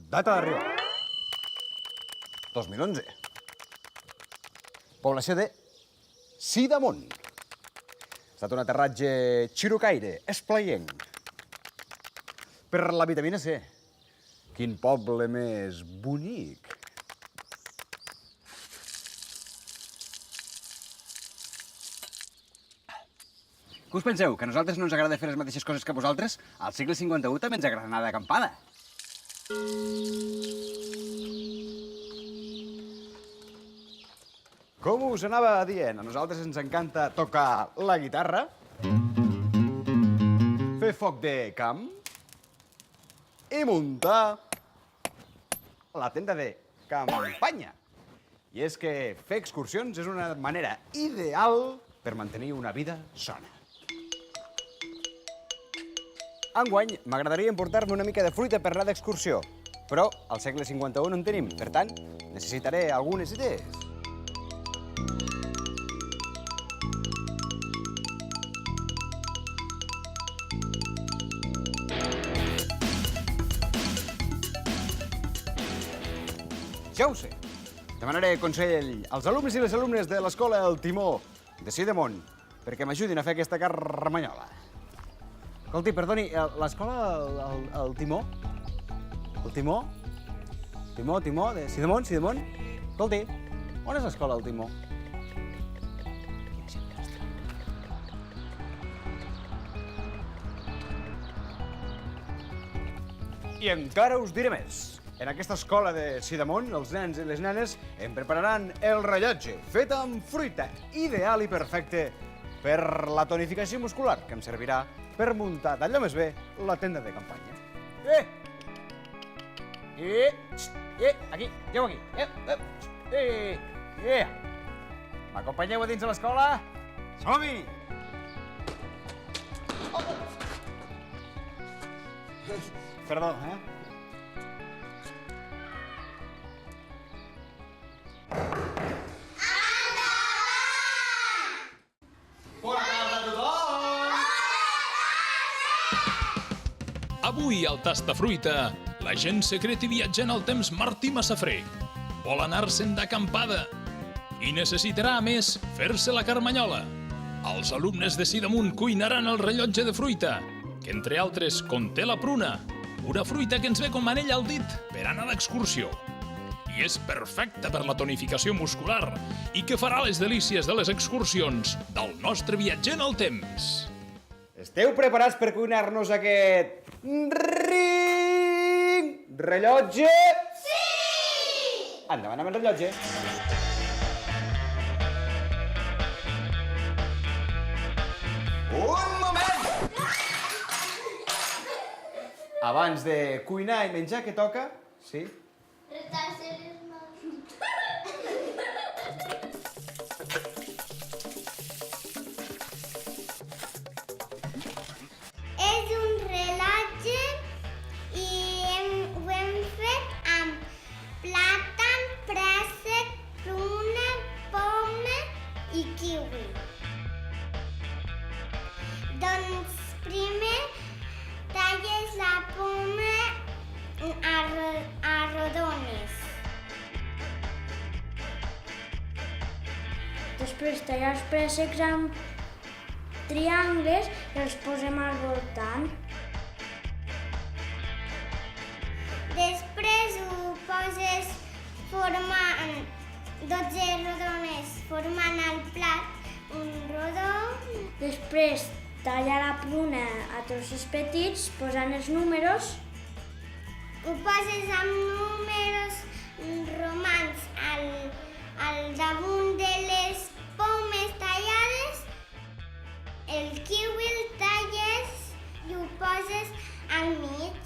Data d'arribada. 2011. Població de Sidamon. Ha estat un aterratge xirocaire, esplaienc. Per la vitamina C. Quin poble més bonic. Què us penseu? Que a nosaltres no ens agrada fer les mateixes coses que a vosaltres? Al segle 51 també ens agrada anar d'acampada. Com us anava dient, a nosaltres ens encanta tocar la guitarra, fer foc de camp i muntar la tenda de campanya. I és que fer excursions és una manera ideal per mantenir una vida sana. Enguany m'agradaria emportar-me una mica de fruita per anar d'excursió, però al segle 51 no en tenim, per tant, necessitaré algunes idees. Ja ho sé. Demanaré consell als alumnes i les alumnes de l'escola El Timó de Sidamon perquè m'ajudin a fer aquesta carmanyola. Escolti, perdoni, l'escola El Timó? El Timó? Timó, de Sidamon? Escolti, on és l'escola El Timó? I encara us diré més. En aquesta escola de Sidamon, els nens i les nenes em prepararan el rellotge fet amb fruita, ideal i perfecte per la tonificació muscular, que em servirà per muntar d'allò més bé la tenda de campanya. Aquí, lleu aquí. M'acompanyeu a dins de l'escola? Som-hi! Perdó, Avui al Tastafruita, l'agent secret i viatjant al temps Martí Massafré vol anar-se'n d'acampada i necessitarà, a més, fer-se la carmanyola. Els alumnes de Sidamon cuinaran el rellotge de fruita, que entre altres conté la pruna, una fruita que ens ve com anell al dit per anar d'excursió. I és perfecta per la tonificació muscular i que farà les delícies de les excursions del nostre viatjant al temps. Esteu preparats per cuinar-nos aquest rellotge? Sí! Endavant amb el rellotge. Un moment! Abans de cuinar i menjar, què toca? Sí? Rentar-se les mans. És un rellotge i ho hem fet amb plàtan, préssec, pruna, poma i kiwi. Doncs primer talles la poma a rodones. Després tallar els préssecs amb triangles i els posem al voltant. Després ho poses formant 12 rodones formant el plat un rodó. Després talla la pruna a trossos petits posant els números. Ho poses amb números romans al damunt de les pomes tallades. El kiwi el talles i ho poses al mig.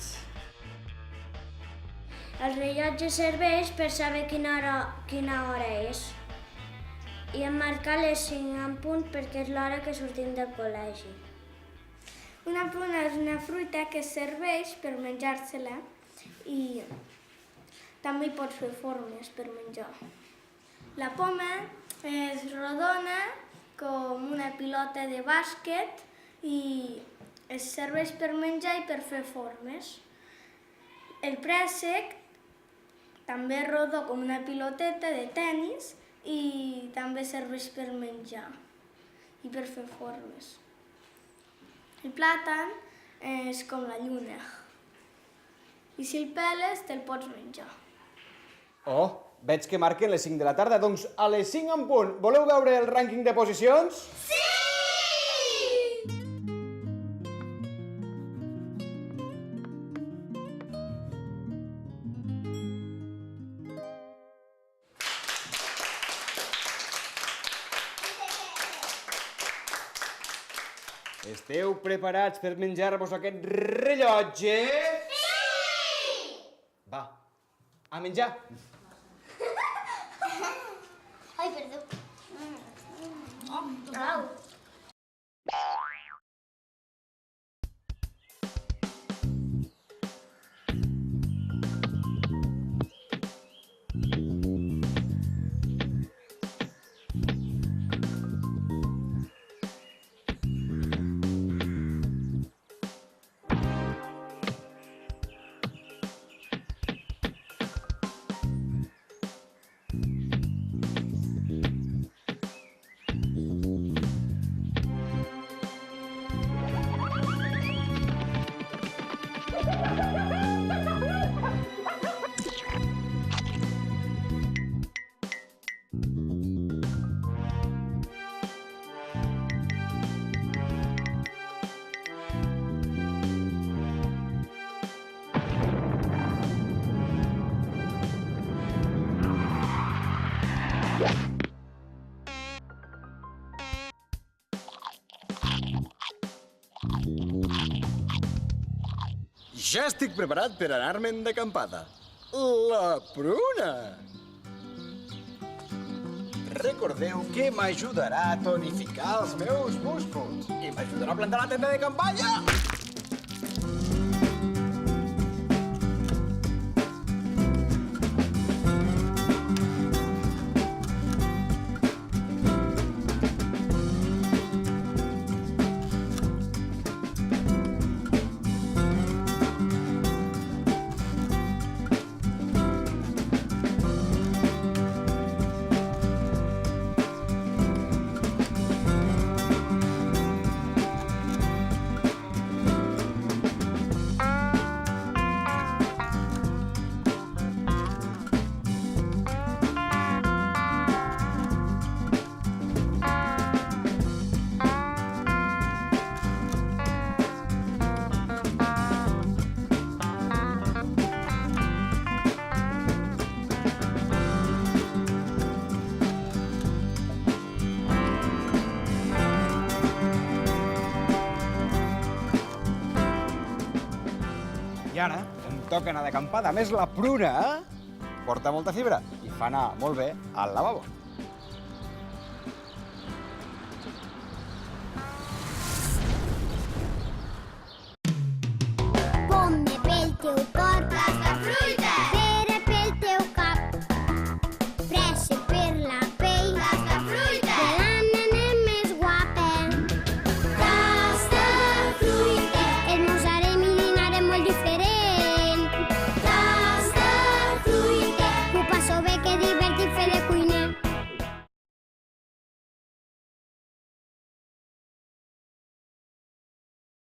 El rellotge serveix per saber quina hora és i emmarcar les 5 en punt perquè és l'hora que sortim del col·legi. Una pruna és una fruita que serveix per menjar-se-la i també hi pots fer formes per menjar. La poma és rodona com una pilota de bàsquet i es serveix per menjar i per fer formes. El préssec també rodó com una piloteta de tennis i també serveix per menjar i per fer formes. El plàtan és com la lluna i si el peles te'l pots menjar. Oh, veig que marquen les 5 de la tarda, doncs a les 5 en punt. Voleu veure el rànquing de posicions? Sí! Esteu preparats per menjar-vos aquest rellotge? Sí! Va, a menjar. Ai, perdó. Au! Ja estic preparat per anar-me'n d'acampada. La pruna! Recordeu que m'ajudarà a tonificar els meus músculs i m'ajudarà a plantar la tenda de campanya! I ara em toca anar d'acampada. A més, la pruna porta molta fibra i fa anar molt bé al lavabo. Ponme pel teu cor